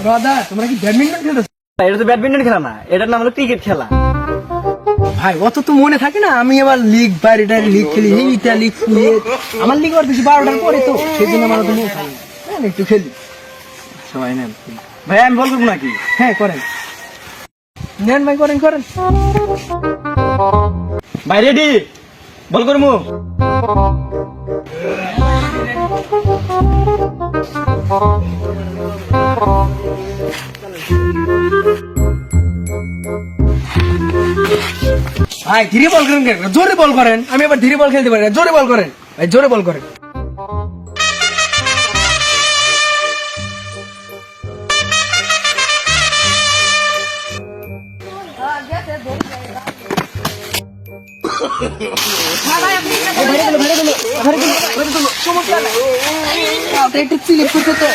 দাদা তোমরা কি ব্যাডমিন্টন খেলছো? এটা তো ব্যাডমিন্টন খেলা না, এটার নাম হলো ক্রিকেট খেলা। ভাই অত তো মনে থাকে না, আমি আবার লিগ বাইরেটা লিগ খেলি, এইটা লিগ খেলি, আমার লিগ আর বেশি 12টার পরে তো সেই জন্য আমার তো মনে থাকে না, একটু খেলি সবাই নেন। ভাই আমি বল করবো নাকি? হ্যাঁ করেন, নেন ভাই, করেন করেন। ভাই রেডি, বল করবো। ভাই ধীরে বল করেন কেন? জোরে বল করেন, আমি আবার ধীরে বল খেলতে পারি না, জোরে বল করেন ভাই, জোরে বল করেন। একটু চিলিপ করতে তো